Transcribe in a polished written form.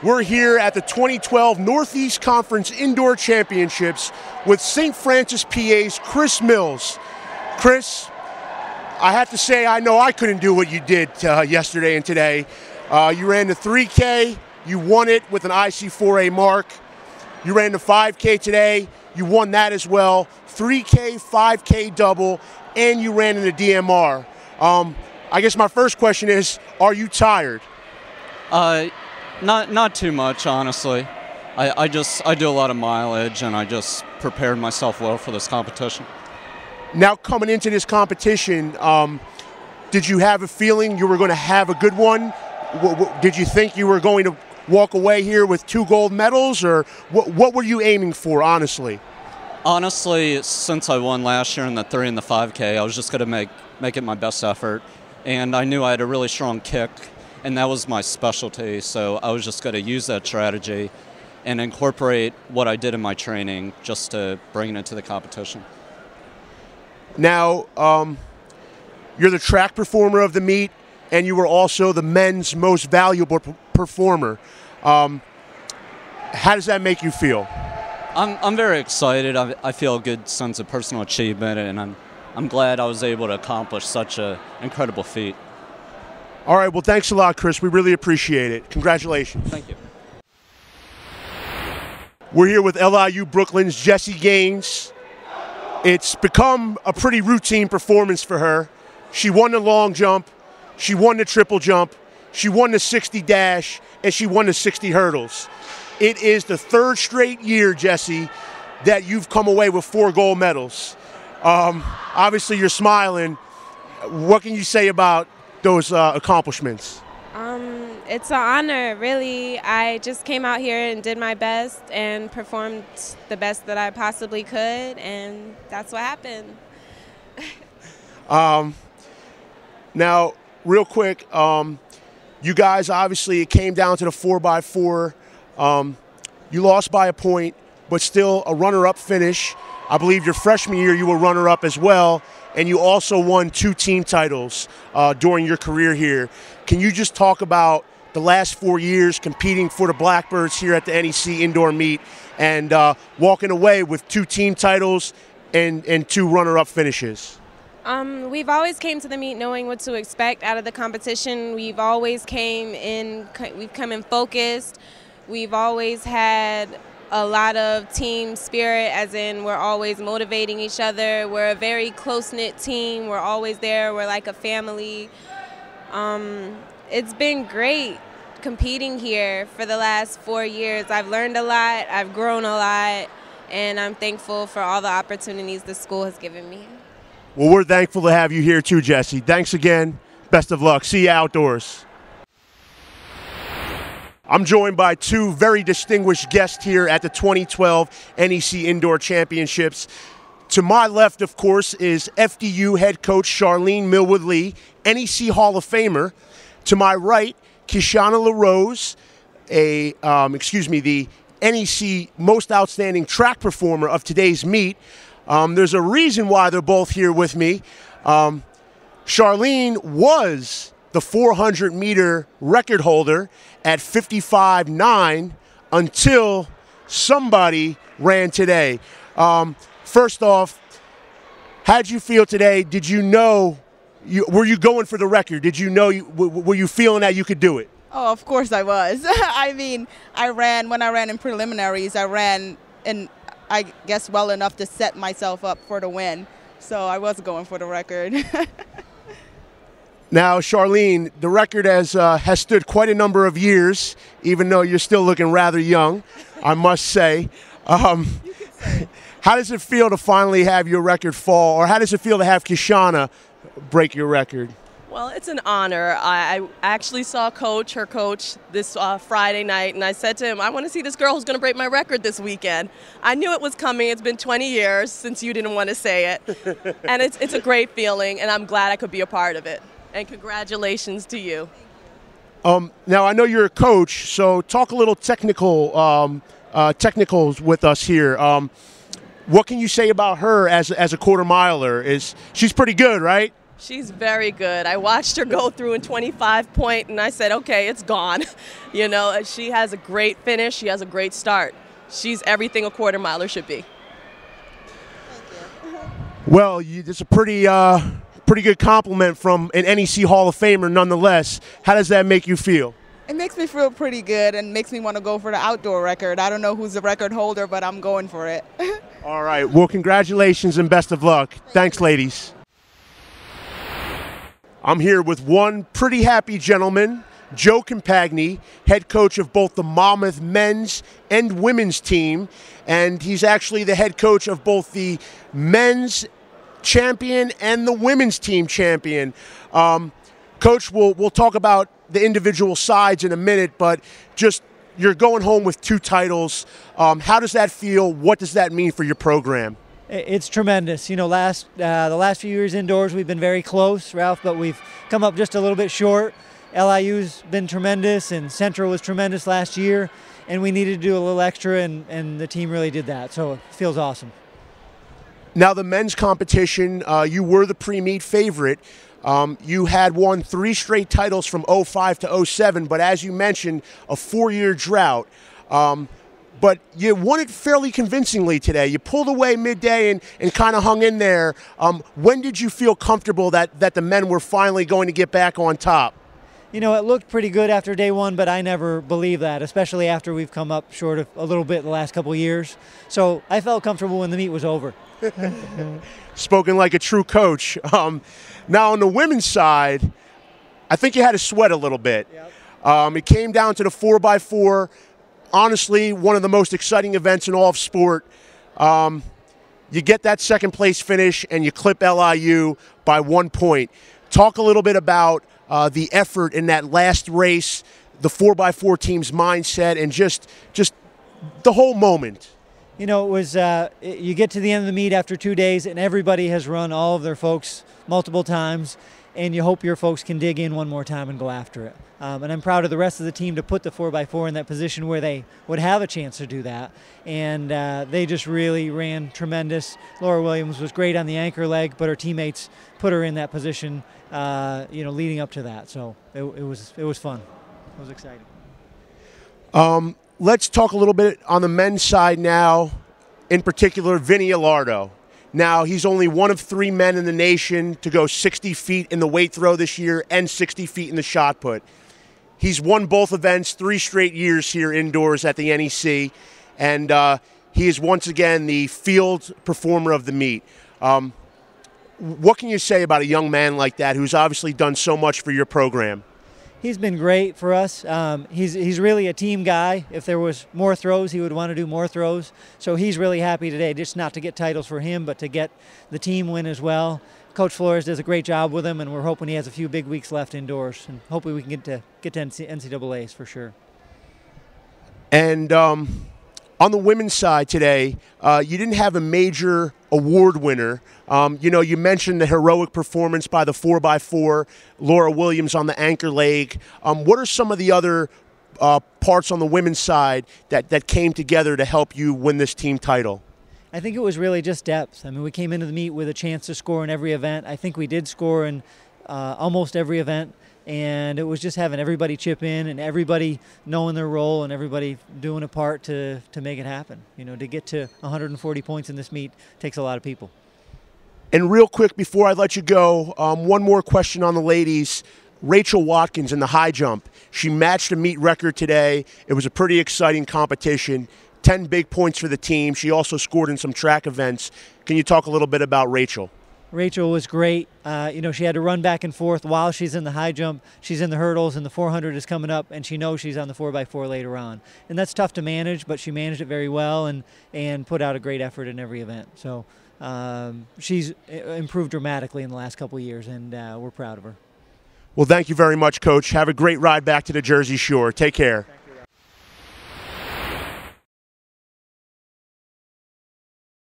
We're here at the 2012 Northeast Conference Indoor Championships with St. Francis PA's Chris Mills. Chris, I have to say, I know I couldn't do what you did yesterday and today. You ran the 3K, you won it with an IC4A mark. You ran the 5K today, you won that as well. 3K, 5K double, and you ran in the DMR. I guess my first question is, are you tired? Not too much, honestly. I do a lot of mileage, and I just prepared myself well for this competition. Now coming into this competition, did you have a feeling you were going to have a good one? Did you think you were going to walk away here with 2 gold medals, or what were you aiming for, honestly? Honestly, since I won last year in the 3 and the 5K, I was just going to make it my best effort, and I knew I had a really strong kick, and that was my specialty, so I was just going to use that strategy and incorporate what I did in my training just to bring it into the competition. Now, you're the track performer of the meet, and you were also the men's most valuable performer. How does that make you feel? I'm very excited. I feel a good sense of personal achievement, and I'm glad I was able to accomplish such an incredible feat. All right, well, thanks a lot, Chris. We really appreciate it. Congratulations. Thank you. We're here with LIU Brooklyn's Jessie Gaines. It's become a pretty routine performance for her. She won the long jump, she won the triple jump, she won the 60 dash, and she won the 60 hurdles. It is the 3rd straight year, Jessie, that you've come away with 4 gold medals. Obviously, you're smiling. What can you say about those accomplishments? It's an honor, really. I just came out here and did my best and performed the best that I possibly could, and that's what happened. Now, real quick, you guys, obviously, it came down to the 4x4. You lost by a point, but still a runner-up finish. I believe your freshman year you were runner-up as well, and you also won 2 team titles during your career here. Can you just talk about the last 4 years competing for the Blackbirds here at the NEC Indoor Meet and walking away with 2 team titles and 2 runner-up finishes? We've always came to the meet knowing what to expect out of the competition. We've always come in focused. We've always had a lot of team spirit, as in we're always motivating each other. We're a very close-knit team. We're always there. We're like a family. It's been great competing here for the last 4 years. I've learned a lot. I've grown a lot, and I'm thankful for all the opportunities the school has given me. Well, we're thankful to have you here too, Jessie. Thanks again. Best of luck. See you outdoors. I'm joined by 2 very distinguished guests here at the 2012 NEC Indoor Championships. To my left, of course, is FDU head coach Charlene Millwood-Lee, NEC Hall of Famer. To my right, Kishana LaRose, the NEC Most Outstanding Track Performer of today's meet. There's a reason why they're both here with me. Charlene was the 400-meter record holder at 55.9 until somebody ran today. First off, how'd you feel today? Did you know, were you going for the record? Did you know, were you feeling that you could do it? Oh, of course I was. I mean, when I ran in preliminaries, I ran in, I guess, well enough to set myself up for the win. So I was going for the record. Now, Charlene, the record has stood quite a number of years, even though you're still looking rather young, I must say. How does it feel to finally have your record fall, or how does it feel to have Kishana break your record? Well, it's an honor. I actually saw her coach, this Friday night, and I said to him, I want to see this girl who's going to break my record this weekend. I knew it was coming. It's been 20 years since you didn't want to say it. And it's a great feeling, and I'm glad I could be a part of it. And congratulations to you. Now, I know you're a coach, so talk a little technicals with us here. What can you say about her as a quarter miler? She's pretty good, right? She's very good. I watched her go through in 25-point, and I said, okay, it's gone. You know, she has a great finish. She has a great start. She's everything a quarter miler should be. Well, it's a pretty good compliment from an NEC Hall of Famer nonetheless. How does that make you feel? It makes me feel pretty good and makes me want to go for the outdoor record. I don't know who's the record holder, but I'm going for it. All right. Well, congratulations and best of luck. Thanks, ladies. I'm here with one pretty happy gentleman, Joe Compagni, head coach of both the Monmouth men's and women's team, and he's actually the head coach of both the men's champion and the women's team champion. Coach, we'll talk about the individual sides in a minute, but just you're going home with 2 titles. How does that feel? What does that mean for your program? It's tremendous. You know, the last few years indoors we've been very close, Ralph, but we've come up just a little bit short. LIU's been tremendous, and Central was tremendous last year, and we needed to do a little extra, and the team really did that, so it feels awesome. Now, the men's competition, you were the pre-meet favorite. You had won 3 straight titles from 05 to 07, but as you mentioned, a 4-year drought. But you won it fairly convincingly today. You pulled away midday and kind of hung in there. When did you feel comfortable that the men were finally going to get back on top? You know, it looked pretty good after day 1, but I never believed that, especially after we've come up short of a little bit the last couple of years. So I felt comfortable when the meet was over. Spoken like a true coach. Now, on the women's side, I think you had to sweat a little bit. Yep. It came down to the 4x4. Honestly, one of the most exciting events in all of sport. You get that second place finish and you clip LIU by 1 point. Talk a little bit about the effort in that last race, the 4x4 team's mindset, and just the whole moment. You know, it was you get to the end of the meet after 2 days and everybody has run all of their folks multiple times, and you hope your folks can dig in one more time and go after it. And I'm proud of the rest of the team to put the 4x4 in that position where they would have a chance to do that. And they just really ran tremendous. Laura Williams was great on the anchor leg, but her teammates put her in that position, you know, leading up to that. So it was fun. It was exciting. Let's talk a little bit on the men's side now, in particular, Vinny Alardo. Now, he's only one of 3 men in the nation to go 60 feet in the weight throw this year and 60 feet in the shot put. He's won both events 3 straight years here indoors at the NEC, and he is once again the field performer of the meet. What can you say about a young man like that who's obviously done so much for your program? He's been great for us. He's really a team guy. If there was more throws, he would want to do more throws. So he's really happy today, just not to get titles for him, but to get the team win as well. Coach Flores does a great job with him, and we're hoping he has a few big weeks left indoors, and hopefully we can get to NCAAs for sure. And on the women's side today, you didn't have a major award winner. You know, you mentioned the heroic performance by the 4x4, Laura Williams on the anchor leg. What are some of the other parts on the women's side that came together to help you win this team title? I think it was really just depth. I mean, we came into the meet with a chance to score in every event. I think we did score in almost every event. And it was just having everybody chip in and everybody knowing their role and everybody doing a part to make it happen. You know, to get to 140 points in this meet takes a lot of people. And real quick, before I let you go, one more question on the ladies. Rachel Watkins in the high jump. She matched a meet record today. It was a pretty exciting competition. 10 big points for the team. She also scored in some track events. Can you talk a little bit about Rachel? Rachel was great. You know, she had to run back and forth while she's in the high jump. She's in the hurdles, and the 400 is coming up, and she knows she's on the 4x4 later on. And that's tough to manage, but she managed it very well and put out a great effort in every event. So she's improved dramatically in the last couple of years, and we're proud of her. Well, thank you very much, Coach. Have a great ride back to the Jersey Shore. Take care.